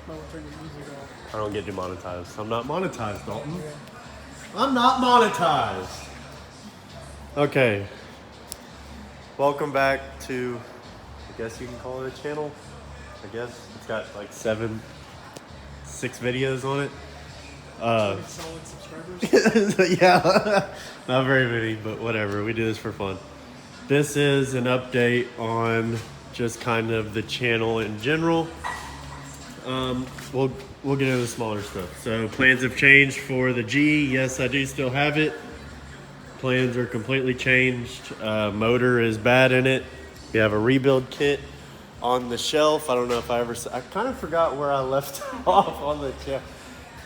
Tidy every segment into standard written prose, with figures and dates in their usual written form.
I don't get demonetized. I'm not monetized, Dalton. I'm not monetized. Okay. Welcome back to, I guess you can call it a channel. I guess it's got like 6 videos on it. Solid subscribers. Yeah, not very many, but whatever. We do this for fun. This is an update on just kind of the channel in general. We'll get into the smaller stuff. So plans have changed for the G. Yes, I do still have it. Plans are completely changed. Motor is bad in it. We have a rebuild kit on the shelf. I don't know if I kind of forgot where I left off on the shelf.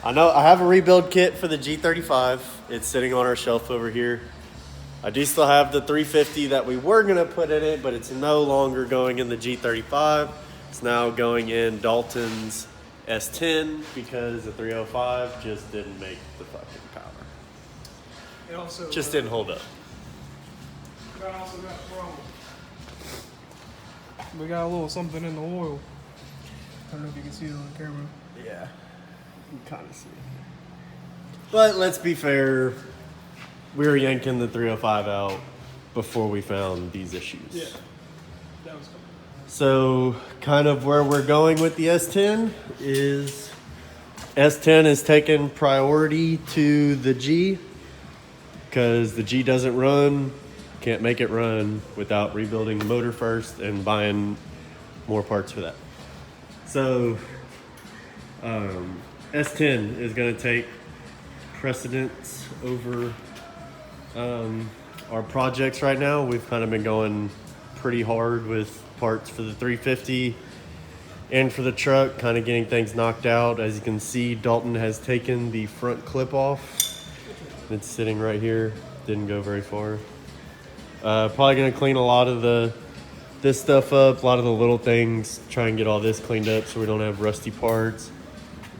I know I have a rebuild kit for the G35. It's sitting on our shelf over here. I do still have the 350 that we were going to put in it, but it's no longer going in the G35. It's now going in Dalton's S10 because the 305 just didn't make the fucking power. It also Just didn't hold up. We got a little something in the oil. I don't know if you can see it on camera. Yeah, you can kind of see it. But let's be fair, we were yanking the 305 out before we found these issues. Yeah, that was cool. So kind of where we're going with the S10 is S10 is taking priority to the G because the G doesn't run, can't make it run without rebuilding the motor first and buying more parts for that. So S10 is going to take precedence over our projects right now. We've kind of been going pretty hard with parts for the 350 and for the truck, kind of getting things knocked out. As you can see, Dalton has taken the front clip off. It's sitting right here. Didn't go very far. Probably going to clean a lot of this stuff up, a lot of the little things, try and get all this cleaned up so we don't have rusty parts.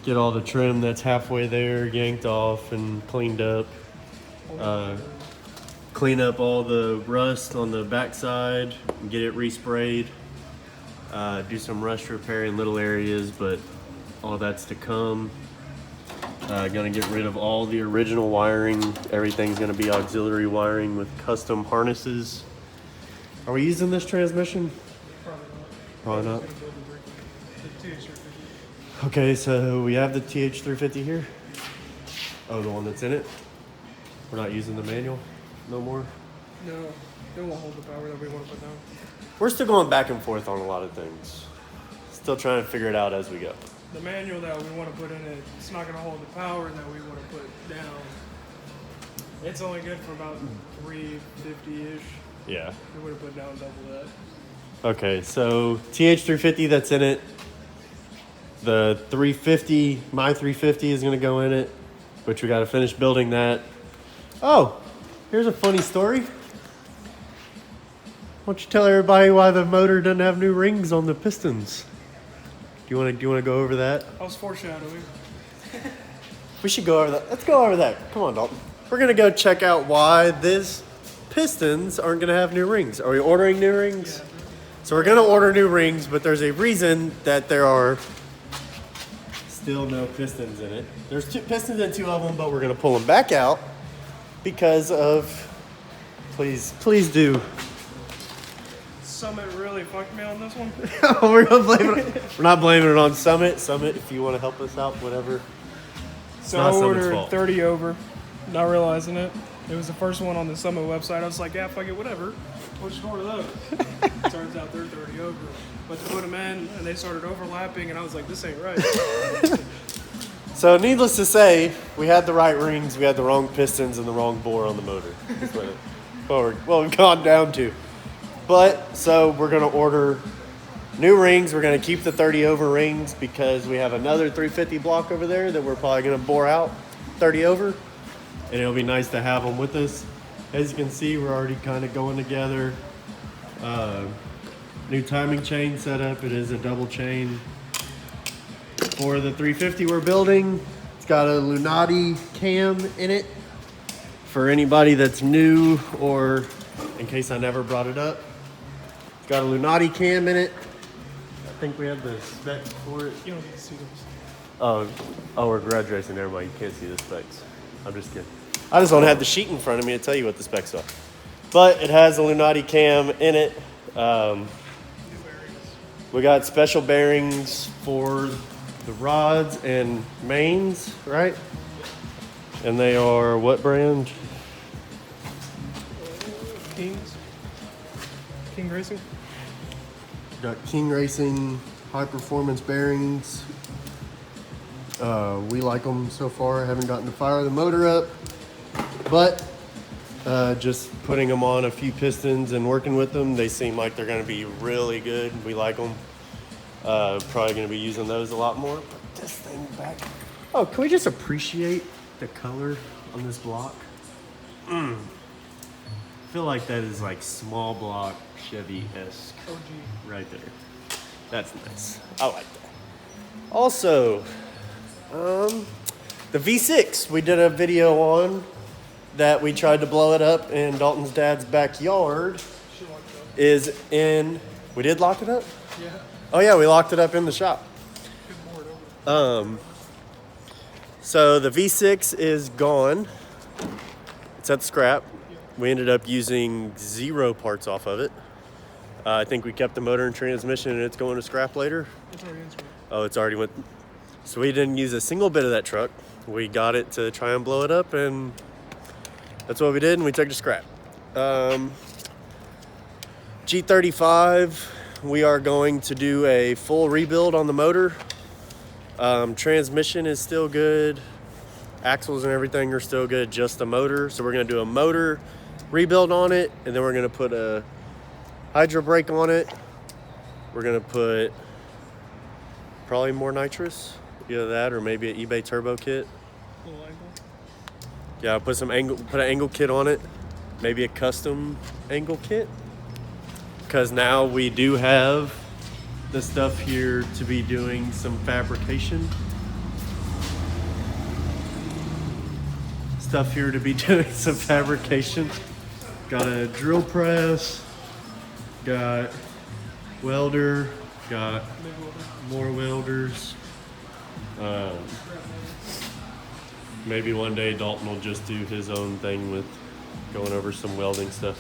Get all the trim that's halfway there yanked off and cleaned up. Clean up all the rust on the backside, get it resprayed. Do some rust repair in little areas, but all that's to come. Gonna get rid of all the original wiring. Everything's gonna be auxiliary wiring with custom harnesses. Are we using this transmission? Probably not. Okay, so we have the TH350 here. Oh, the one that's in it? We're not using the manual no more? No, it won't hold the power that we want to put down. We're still going back and forth on a lot of things. Still trying to figure it out as we go. The manual that we want to put in it, it's not going to hold the power that we want to put down. It's only good for about 350-ish. Yeah. We would have put down double that. Okay, so TH350 that's in it. The 350, my 350 is going to go in it, which we got to finish building that. Oh, here's a funny story. Why don't you tell everybody why the motor doesn't have new rings on the pistons? Do you want to go over that? I was foreshadowing. We should go over that. Let's go over that. Come on, Dalton. We're going to go check out why these pistons aren't going to have new rings. Are we ordering new rings? Yeah. So we're going to order new rings, but there's a reason that there are still no pistons in it. There's 2 pistons in 2 of them, but we're going to pull them back out because of, please do. Summit really fucked me on this one. We're not blaming it on Summit. Summit, if you want to help us out, whatever. So I ordered 30 over, not realizing it. It was the first one on the Summit website. I was like, yeah, fuck it, whatever. We'll just order those. Turns out they're 30 over. But to put them in, and they started overlapping, and I was like, this ain't right. So needless to say, we had the right rings, we had the wrong pistons, and the wrong bore on the motor. That's what we've gone down to. But, so we're going to order new rings. We're going to keep the 30 over rings because we have another 350 block over there that we're probably going to bore out 30 over. And it'll be nice to have them with us. As you can see, we're already kind of going together. New timing chain setup. It is a double chain. For the 350 we're building, it's got a Lunati cam in it. For anybody that's new or in case I never brought it up, it's got a Lunati cam in it. think we have the specs for it. You don't get to see those. Oh, we're garage racing. Never mind. You can't see the specs. I'm just kidding. I just don't have the sheet in front of me to tell you what the specs are. But it has a Lunati cam in it. We got special bearings for the rods and mains, right? And they are what brand? King Racing. Got King Racing high performance bearings. We like them so far. I haven't gotten to fire the motor up, but just putting them on a few pistons and working with them, they seem like they're going to be really good. We like them. Probably going to be using those a lot more. Put this thing back. Oh, can we just appreciate the color on this block? I feel like that is like small block Chevy-esque right there. That's nice. I like that. Also, the V6 we did a video on that we tried to blow it up in Dalton's dad's backyard is in. We did lock it up? Yeah. Oh yeah, we locked it up in the shop. So the V6 is gone. It's at the scrap. We ended up using 0 parts off of it. I think we kept the motor and transmission and it's going to scrap later. It's already in scrap. Oh, it's already went. So we didn't use a single bit of that truck. We got it to try and blow it up and that's what we did and we took it to scrap. G35, we are going to do a full rebuild on the motor. Transmission is still good. Axles and everything are still good, just the motor. So we're gonna do a motor rebuild on it, and then we're gonna put a hydro brake on it. We're gonna put probably more nitrous, either that or maybe an eBay turbo kit. Little angle. Yeah, put an angle kit on it, maybe a custom angle kit. Because now we do have the stuff here to be doing some fabrication. Got a drill press, got welder, got more welders. Maybe one day Dalton will just do his own thing with going over some welding stuff.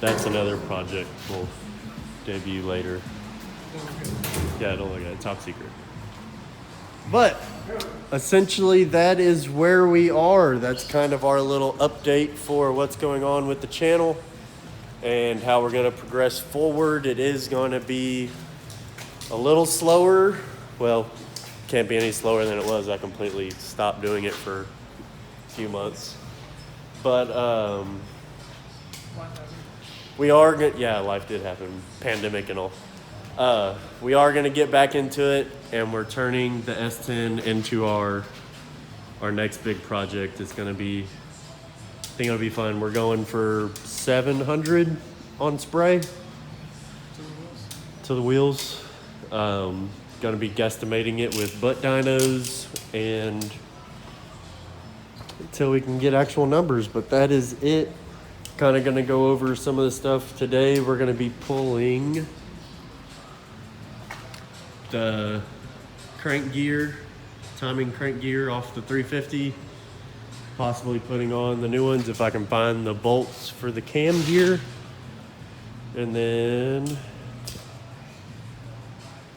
That's another project we'll debut later. Yeah, don't look at it, top secret. But essentially that is where we are. That's kind of our little update for what's going on with the channel and how we're going to progress forward. It is going to be a little slower. Well, can't be any slower than it was. I completely stopped doing it for a few months. But we are going to, yeah, life did happen, pandemic and all. We are going to get back into it, and we're turning the S10 into our next big project. It's going to be, I think it'll be fun. We're going for 700 on spray to the wheels. Going to be guesstimating it with butt dynos and until we can get actual numbers, but that is it. Kind of going to go over some of the stuff today. We're going to be pulling the crank gear, timing crank gear off the 350, possibly putting on the new ones if I can find the bolts for the cam gear, and then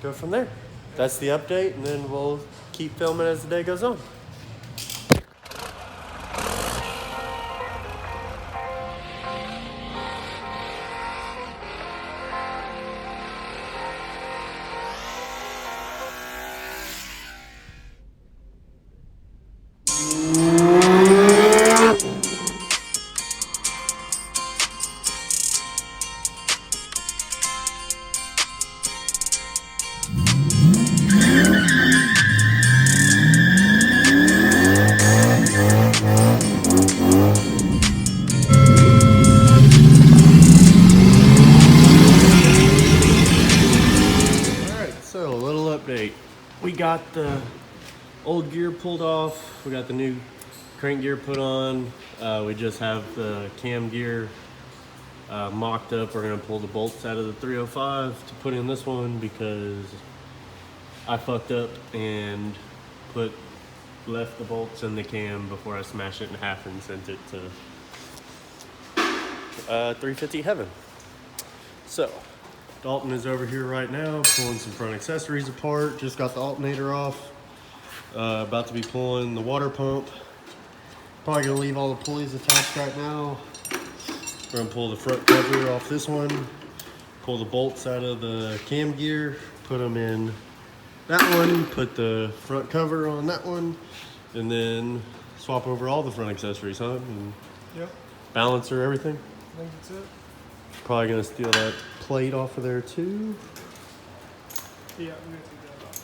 go from there. That's the update, and then we'll keep filming as the day goes on. We got the old gear pulled off. We got the new crank gear put on. We just have the cam gear mocked up. We're gonna pull the bolts out of the 305 to put in this one because I fucked up and left the bolts in the cam before I smashed it in half and sent it to 350 heaven. So Dalton is over here right now pulling some front accessories apart. Just got the alternator off. About to be pulling the water pump. Probably gonna leave all the pulleys attached right now. We're gonna pull the front cover off this one, pull the bolts out of the cam gear, put them in that one, put the front cover on that one, and then swap over all the front accessories, huh? And yep. Balancer, everything. I think that's it. Probably gonna steal that plate off of there too. Yeah, I'm gonna take that off.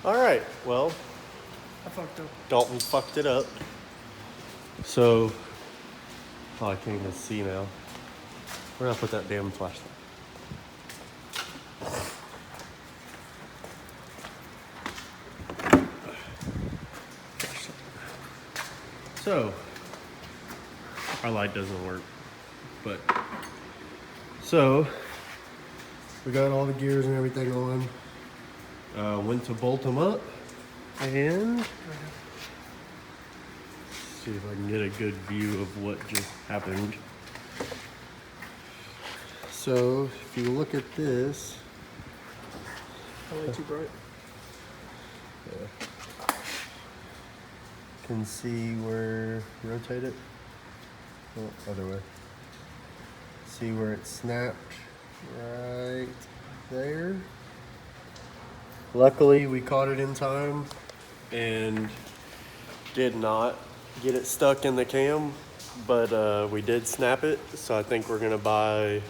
All right, well, I fucked up. Dalton fucked it up. So, I can't even see now. Where did I put that damn flashlight? So, our light doesn't work, but so we got all the gears and everything on. Went to bolt them up, and see if I can get a good view of what just happened. So if you look at this, Probably too bright. can see where, rotate it, oh, other way. See where it snapped right there. Luckily we caught it in time and did not get it stuck in the cam, but we did snap it, so I think we're gonna buy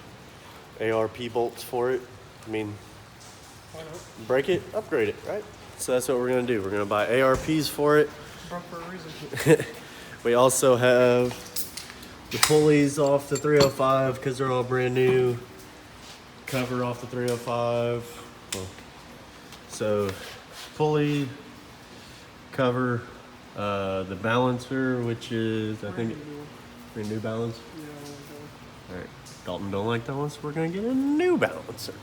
ARP bolts for it. I mean, break it, upgrade it, right? So that's what we're gonna do. We're gonna buy ARPs for it. Broke for a reason. We also have the pulleys off the 305 because they're all brand new. Cover off the 305. Well, so pulley, cover, the balancer, which is I think a new balance. Yeah, I like that. All right, Dalton don't like that one, so we're gonna get a new balancer.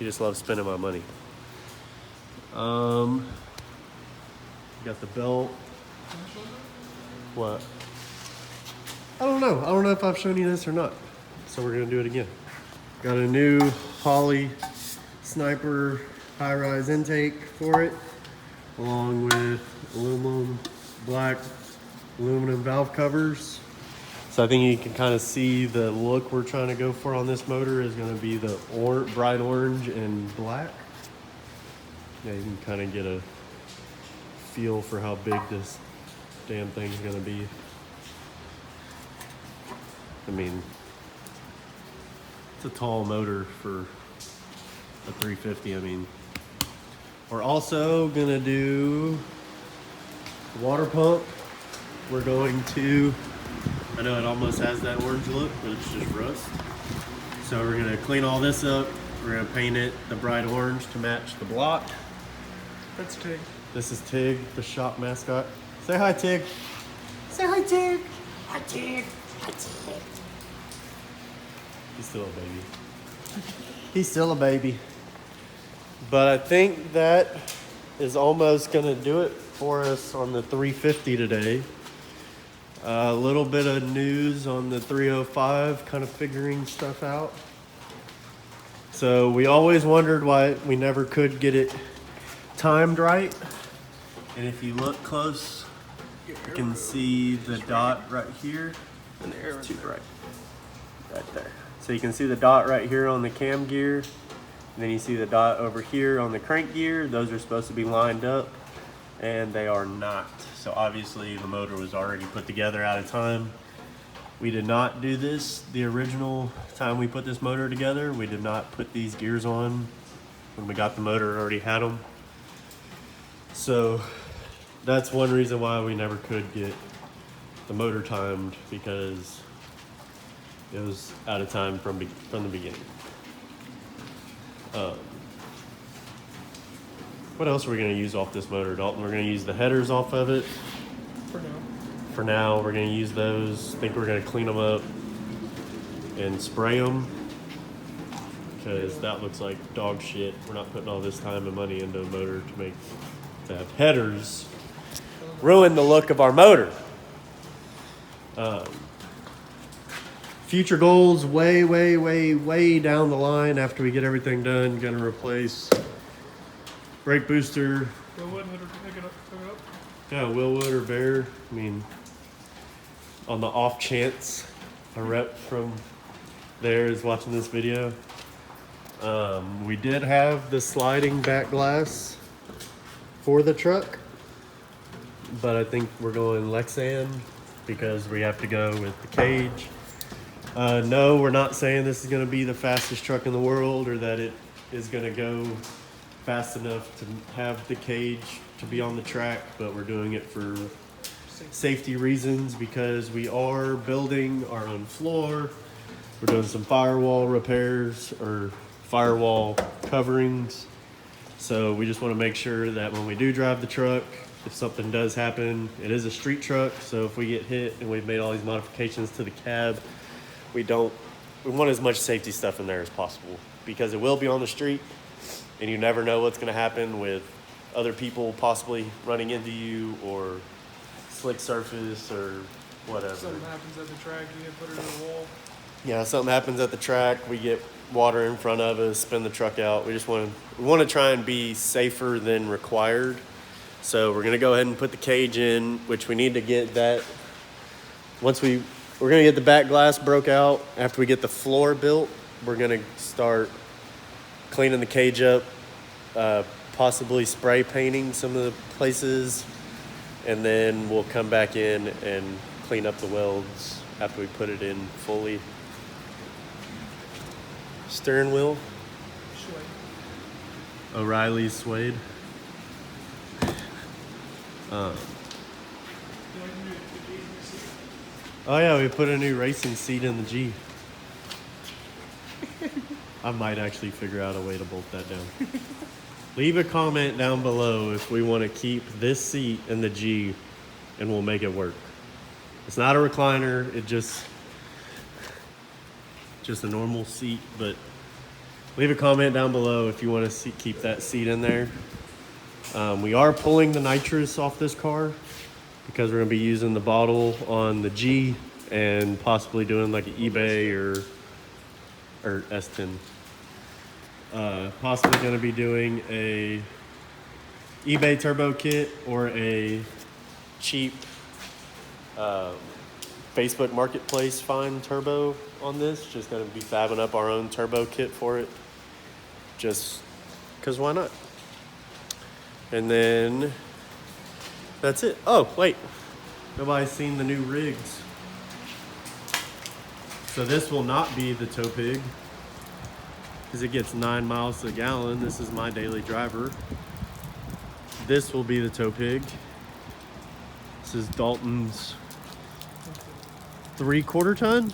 He just loves spending my money. Got the belt. What? I don't know. I don't know if I've shown you this or not. So we're gonna do it again. Got a new Holley Sniper high-rise intake for it, along with black aluminum valve covers. So I think you can kind of see the look we're trying to go for on this motor is gonna be the bright orange and black. Yeah, you can kind of get a feel for how big this damn thing's gonna be. I mean, it's a tall motor for a 350. I mean, we're also gonna do water pump. We're going to, I know it almost has that orange look, but it's just rust. So we're gonna clean all this up. We're gonna paint it the bright orange to match the block. That's Tig. This is Tig, the shop mascot. Say hi, Tig. Say hi, Tig. Hi, Tig. Hi, Tig. He's still a baby. He's still a baby. But I think that is almost gonna do it for us on the 350 today. A little bit of news on the 305, kind of figuring stuff out. So we always wondered why we never could get it timed right. And if you look close, you can see the dot right here. And the arrow's too bright. Right there. So you can see the dot right here on the cam gear. And then you see the dot over here on the crank gear. Those are supposed to be lined up, and they are not. So obviously the motor was already put together out of time. We did not do this the original time we put this motor together. We did not put these gears on when we got the motor, already had them. So that's one reason why we never could get the motor timed, because it was out of time from the beginning. What else are we gonna use off this motor, Dalton? We're gonna use the headers off of it. for now, we're gonna use those. I think we're gonna clean them up and spray them because that looks like dog shit. We're not putting all this time and money into a motor to have headers ruin the look of our motor. Future goals, way down the line after we get everything done. Gonna replace brake booster. Willwood, pick it up. Yeah, Willwood or Bear. I mean, on the off chance a rep from there is watching this video. We did have the sliding back glass for the truck, but I think we're going Lexan because we have to go with the cage. No, we're not saying this is going to be the fastest truck in the world or that it is going to go fast enough to have the cage to be on the track, but we're doing it for safety reasons because we are building our own floor. We're doing some firewall repairs or firewall coverings. So we just want to make sure that when we do drive the truck, if something does happen, it is a street truck. So if we get hit and we've made all these modifications to the cab, we want as much safety stuff in there as possible because it will be on the street and you never know what's going to happen with other people possibly running into you or slick surface or whatever. Something happens at the track, you get put it in the wall. Yeah, something happens at the track, we get water in front of us, spin the truck out. We want to try and be safer than required. So we're gonna go ahead and put the cage in, which we need to get that. We're gonna get the back glass broke out. After we get the floor built, we're gonna start cleaning the cage up, possibly spray painting some of the places, and then we'll come back in and clean up the welds after we put it in fully. Steering wheel, O'Reilly suede. Oh yeah, we put a new racing seat in the G. I might actually figure out a way to bolt that down. Leave a comment down below if we want to keep this seat in the G and we'll make it work. It's not a recliner, it just a normal seat, but leave a comment down below if you want to keep that seat in there. We are pulling the nitrous off this car because we're going to be using the bottle on the G and possibly doing like an eBay or S10. Possibly going to be doing a eBay turbo kit or a cheap Facebook Marketplace find turbo on this. Just going to be fabbing up our own turbo kit for it. Just because why not? And then that's it. Oh, wait. Nobody's seen the new rigs. So this will not be the tow pig because it gets 9 miles to the gallon. This is my daily driver. This will be the tow pig. This is Dalton's 3/4 ton?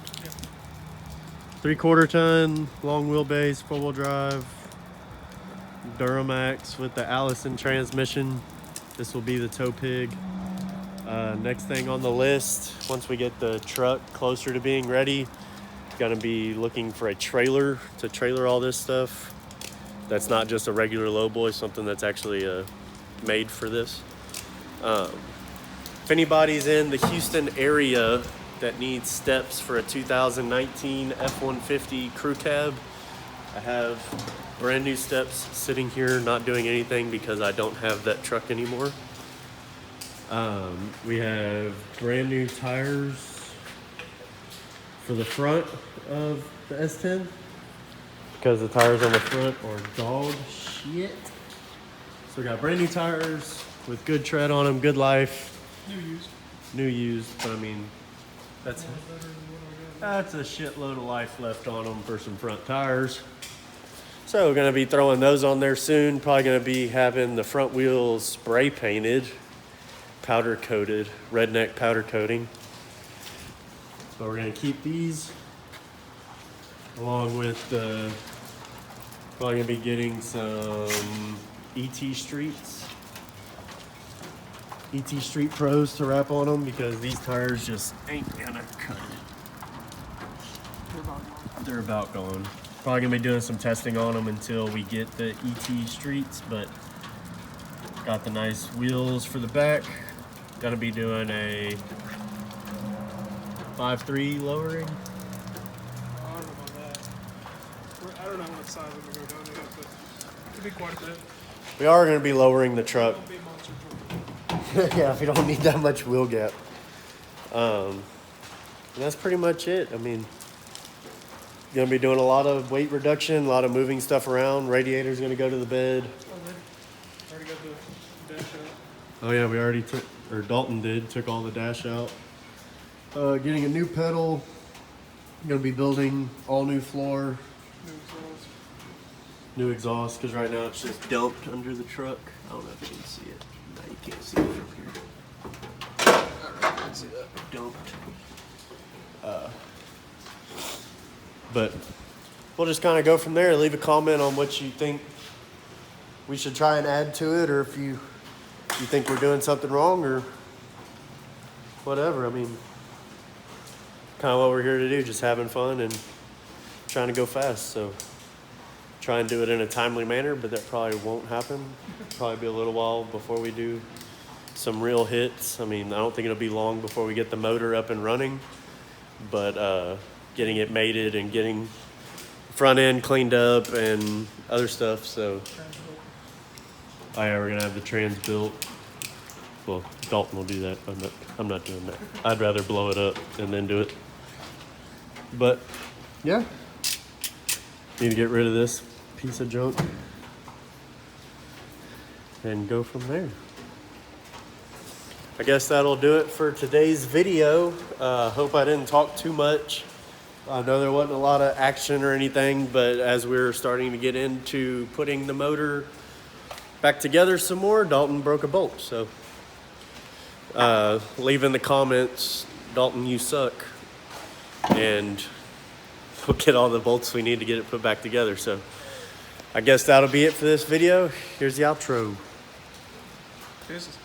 3/4 ton, long wheelbase, 4-wheel drive, Duramax with the Allison transmission. This will be the tow pig. Next thing on the list, once we get the truck closer to being ready, gonna be looking for a trailer to trailer all this stuff. That's not just a regular lowboy, something that's actually made for this. If anybody's in the Houston area that needs steps for a 2019 F-150 crew cab, I have brand new steps sitting here not doing anything because I don't have that truck anymore. We have brand new tires for the front of the S10 because the tires on the front are dog shit. So we got brand new tires with good tread on them, good life. New used, but I mean, that's a shitload of life left on them for some front tires. So we're gonna be throwing those on there soon. Probably gonna be having the front wheels spray painted, powder coated, redneck powder coating. So we're gonna keep these along with probably gonna be getting some ET streets. ET Street Pros to wrap on them because these tires just ain't gonna cut it. They're about gone. Probably gonna be doing some testing on them until we get the ET Streets, but got the nice wheels for the back. Gonna be doing a 5.3 lowering. I don't know about that. I don't know what size I'm gonna go down to, but it could be quite a bit. We are gonna be lowering the truck. It'll be a monster truck. Yeah, we don't need that much wheel gap. And that's pretty much it. I mean, gonna be doing a lot of weight reduction, a lot of moving stuff around. Radiator's gonna go to the bed. Already got the dash out. Oh yeah, we already took, or Dalton took all the dash out. Getting a new pedal. Gonna be building all new floor, new exhaust, because right now it's just dumped under the truck. I don't know if you can see it. No, you can't see it from here. Alright, you can see that. Dumped. But we'll just kind of go from there. Leave a comment on what you think we should try and add to it, or if you think we're doing something wrong, or whatever. I mean, kind of what we're here to do, just having fun and trying to go fast. So try and do it in a timely manner, but that probably won't happen. Probably be a little while before we do some real hits. I mean, I don't think it'll be long before we get the motor up and running, but getting it mated and getting front end cleaned up and other stuff. So oh yeah, we're gonna have the trans built. Well, Dalton will do that. I'm not doing that. I'd rather blow it up and then do it. But yeah, need to get rid of this piece of junk and go from there. I guess that'll do it for today's video. Hope I didn't talk too much. I know there wasn't a lot of action or anything, but as we're starting to get into putting the motor back together some more, Dalton broke a bolt. So leave in the comments, Dalton, you suck. And we'll get all the bolts we need to get it put back together. So I guess that'll be it for this video. Here's the outro. This is